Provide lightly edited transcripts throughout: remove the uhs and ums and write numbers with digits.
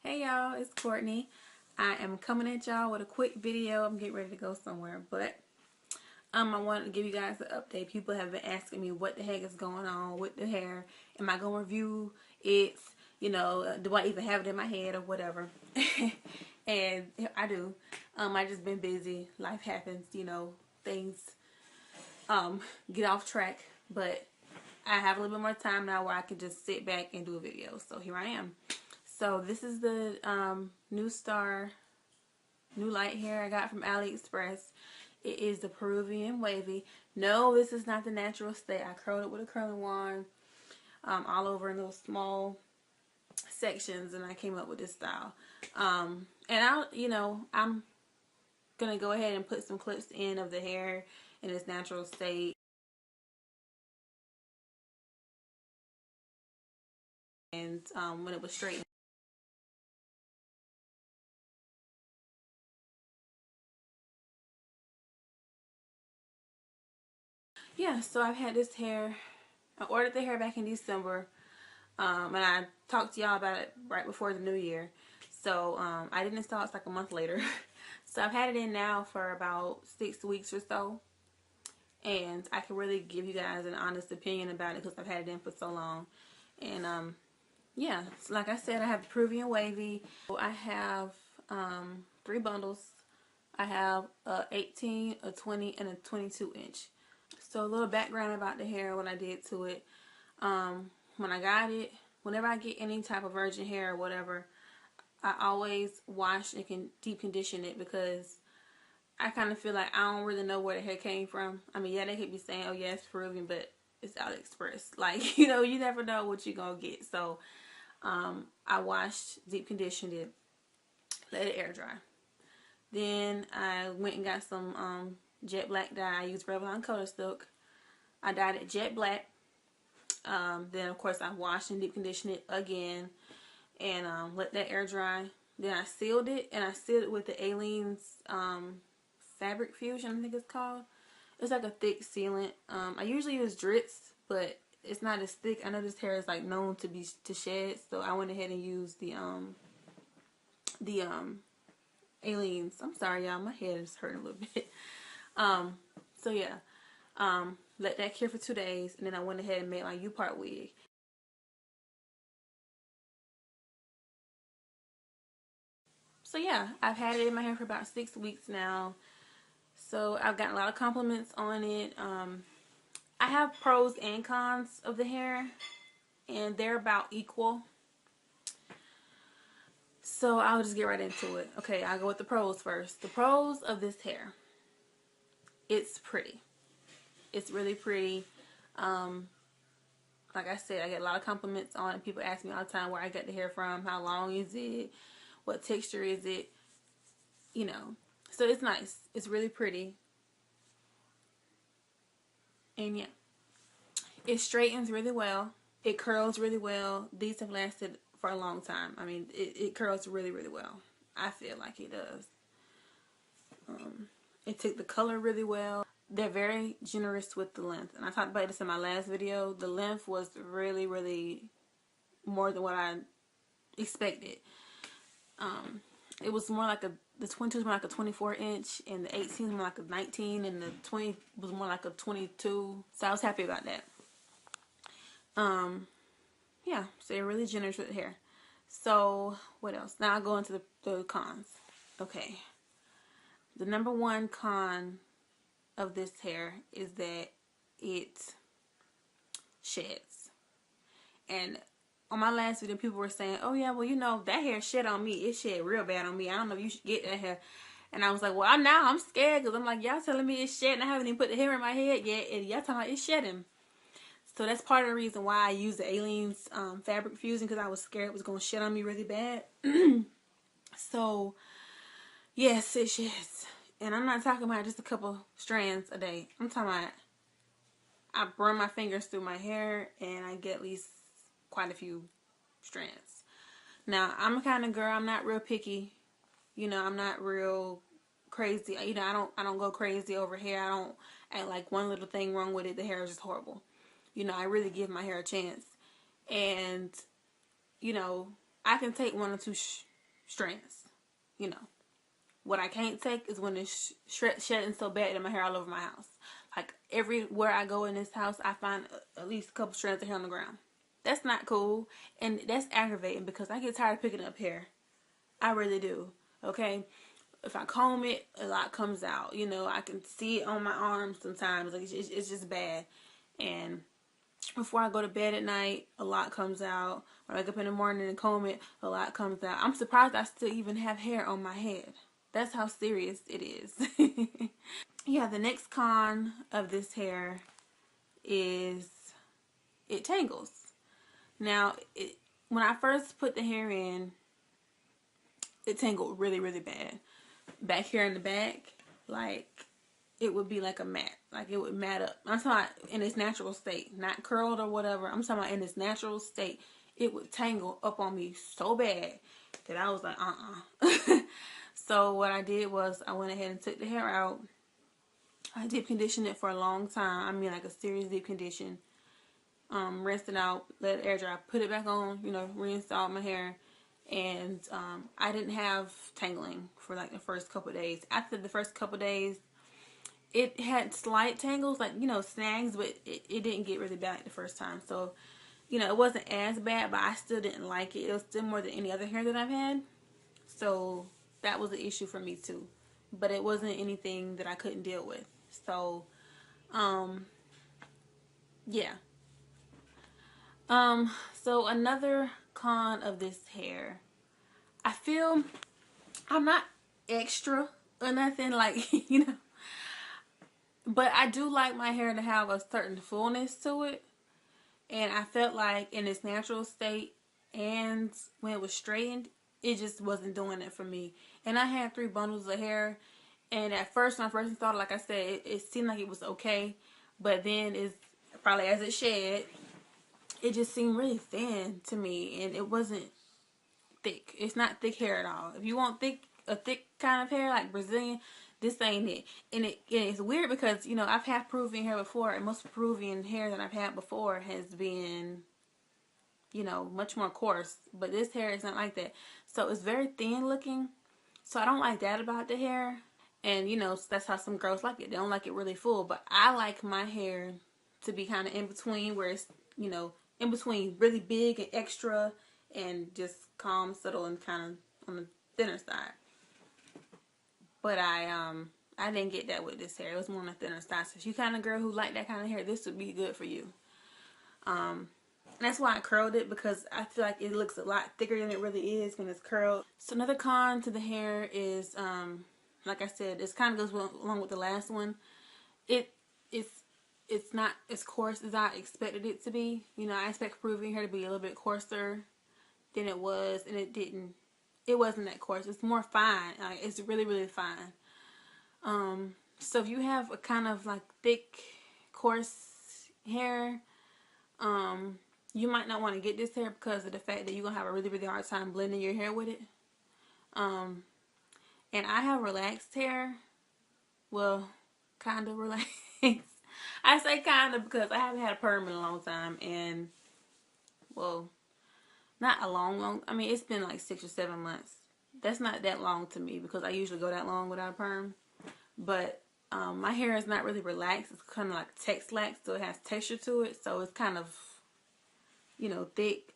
Hey y'all, it's Courtney. I am coming at y'all with a quick video. I'm getting ready to go somewhere, but I wanted to give you guys an update. People have been asking me what the heck is going on with the hair. Am I gonna review it? Do I even have it in my head or whatever? And I do. I just been busy. Life happens. Things get off track, but I have a little bit more time now where I can just sit back and do a video. So here I am. So this is the new light hair I got from Aliexpress. It is the Peruvian Wavy. No, this is not the natural state. I curled it with a curling wand all over in those small sections, and I came up with this style. And I'm gonna go ahead and put some clips in of the hair in its natural state. And when it was straight. Yeah, so I've had this hair. I ordered the hair back in December, and I talked to y'all about it right before the new year. So I didn't install it like a month later. So I've had it in now for about 6 weeks or so, and I can really give you guys an honest opinion about it because I've had it in for so long. And yeah, so like I said, I have the Peruvian Wavy. I have 3 bundles. I have a 18, a 20, and a 22 inch. So a little background about the hair, what I did to it. When I got it, whenever I get any type of virgin hair or whatever, I always wash and deep condition it because I kind of feel like I don't really know where the hair came from. I mean, yeah, they could be saying, oh yeah, it's Peruvian, but it's Aliexpress. Like, you never know what you're going to get. So I washed, deep conditioned it, let it air dry. Then I went and got some jet black dye. I used Revlon Color Silk. I dyed it jet black. Then of course I washed and deep conditioned it again and let that air dry. Then I sealed it, and I sealed it with the Alien's Fabric Fusion, I think it's called. It's like a thick sealant. I usually use Dritz, but it's not as thick. I know this hair is like known to shed, so I went ahead and used the Aliens. I'm sorry y'all, my head is hurting a little bit. So yeah, let that cure for 2 days, and then I went ahead and made my U-part wig. So yeah, I've had it in my hair for about 6 weeks now. So I've gotten a lot of compliments on it. I have pros and cons of the hair, and they're about equal. So I'll just get right into it. Okay, I'll go with the pros first. The pros of this hair. It's pretty. It's really pretty. Like I said, I get a lot of compliments on it. People ask me all the time where I get the hair from, how long is it, what texture is it, So it's nice. It's really pretty. And yeah, it straightens really well. It curls really well. These have lasted for a long time. I mean, it curls really, really well. I feel like it does. It took the color really well. They're very generous with the length. And I talked about this in my last video. The length was really, really more than what I expected. It was more like the 22 was more like a 24 inch, and the 18 was more like a 19, and the 20 was more like a 22. So I was happy about that. Yeah, so they're really generous with the hair. So what else? Now I'll go into the cons. Okay. The number one con of this hair is that it sheds. And on my last video, people were saying, oh yeah, well, that hair shed on me. It shed real bad on me. I don't know if you should get that hair. And I was like, well, I'm scared because I'm like, y'all telling me it's shedding. I haven't even put the hair in my head yet, and y'all talking about it's shedding. So that's part of the reason why I used the Alien's Fabric Fusion, because I was scared it was going to shed on me really bad. So, yes, it sheds. And I'm not talking about just a couple strands a day. I'm talking about I burn my fingers through my hair and I get at least quite a few strands. Now, I'm a kind of girl, I'm not real picky. I'm not real crazy. I don't go crazy over hair. I don't act like one little thing wrong with it. The hair is just horrible. I really give my hair a chance. And, I can take one or two strands. You know, what I can't take is when it's shedding so bad that my hair all over my house. Like, everywhere I go in this house, I find at least a couple strands of hair on the ground. That's not cool, and that's aggravating because I get tired of picking up hair. I really do. Okay, if I comb it, a lot comes out. You know, I can see it on my arms sometimes. Like, it's just bad. And before I go to bed at night, a lot comes out. When I wake up in the morning and comb it, a lot comes out. I'm surprised I still even have hair on my head. That's how serious it is. Yeah, the next con of this hair is it tangles. Now, when I first put the hair in, it tangled really, really bad. Back here in the back, like, it would be like a mat. Like, it would mat up. I'm talking about in its natural state, not curled or whatever. I'm talking about in its natural state. It would tangle up on me so bad that I was like, So what I did was I went ahead and took the hair out. I deep conditioned it for a long time. I mean, like a serious deep condition. Rinsed it out, let it air dry, put it back on, you know, reinstalled my hair. And I didn't have tangling for like the first couple of days. After the first couple of days, it had slight tangles, like, you know, snags, but it didn't get really bad the first time. So, you know, it wasn't as bad, but I still didn't like it. It was still more than any other hair that I've had. So that was an issue for me too. But it wasn't anything that I couldn't deal with. So, yeah. So another con of this hair, I feel I'm not extra or nothing, like, you know, but I do like my hair to have a certain fullness to it. And I felt like in its natural state and when it was straightened, it just wasn't doing it for me. And I had 3 bundles of hair. And at first, when I first installed it, like I said, it seemed like it was okay. But then, it's probably as it shed, it just seemed really thin to me. And it wasn't thick. It's not thick hair at all. If you want a thick kind of hair, like Brazilian, this ain't it. And it's weird because, you know, I've had Peruvian hair before. And most Peruvian hair that I've had before has been, you know, much more coarse. But this hair is not like that. So it's very thin looking. So I don't like that about the hair. And, you know, that's how some girls like it. They don't like it really full. But I like my hair to be kind of in between, where it's, you know, in between really big and extra and just calm, subtle, and kind of on the thinner side. But I didn't get that with this hair. It was more on the thinner side. So if you kind of girl who like that kind of hair, this would be good for you. And that's why I curled it, because I feel like it looks a lot thicker than it really is when it's curled. So another con to the hair is, like I said, this kind of goes along with the last one. It's not as coarse as I expected it to be. You know, I expect Peruvian hair to be a little bit coarser than it was, and it wasn't that coarse. It's more fine. Like, it's really, really fine. So if you have a kind of like thick, coarse hair, you might not want to get this hair because of the fact that you're going to have a really, really hard time blending your hair with it. And I have relaxed hair. Well, kind of relaxed. I say kind of because I haven't had a perm in a long time. And, well, not a long, I mean, it's been like 6 or 7 months. That's not that long to me because I usually go that long without a perm. But my hair is not really relaxed. It's kind of like text-lax, so it has texture to it. So it's kind of, you know, thick.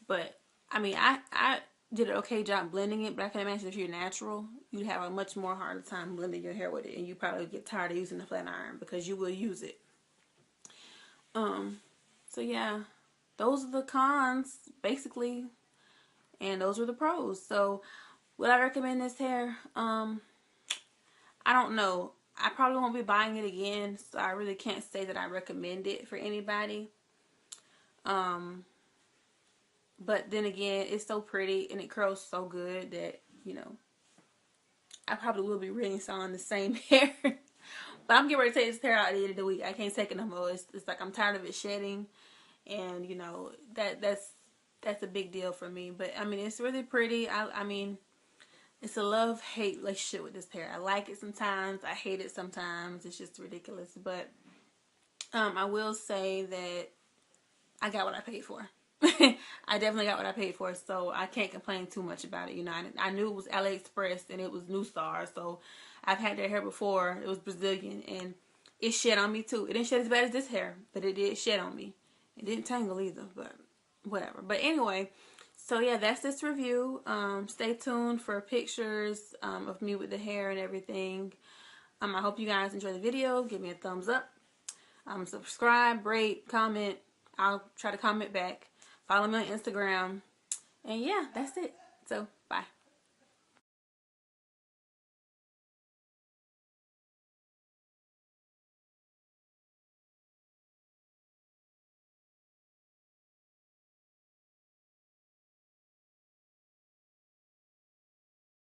But, I mean, I did an okay job blending it. But I can imagine if you're natural, you'd have a much more harder time blending your hair with it. And you probably get tired of using the flat iron because you will use it. So, yeah. Those are the cons, basically. And those are the pros. So, would I recommend this hair? I don't know. I probably won't be buying it again, so I really can't say that I recommend it for anybody. But then again, it's so pretty and it curls so good that, you know, I probably will be reinstalling the same hair. But I'm getting ready to take this hair out at the end of the week. I can't take it no more. It's like I'm tired of it shedding, and you know that's a big deal for me. But I mean, it's really pretty. I mean, it's a love-hate relationship with this hair. I like it sometimes. I hate it sometimes. It's just ridiculous. But I will say that I got what I paid for. I definitely got what I paid for, so I can't complain too much about it. You know, I knew it was Aliexpress and it was New Star, so I've had their hair before. It was Brazilian, and it shed on me too. It didn't shed as bad as this hair, but it did shed on me. It didn't tangle either, but whatever. But anyway, so yeah, that's this review. Stay tuned for pictures of me with the hair and everything. I hope you guys enjoy the video. Give me a thumbs up. Subscribe, rate, comment. I'll try to comment back. Follow me on Instagram. And yeah, that's it. So, bye.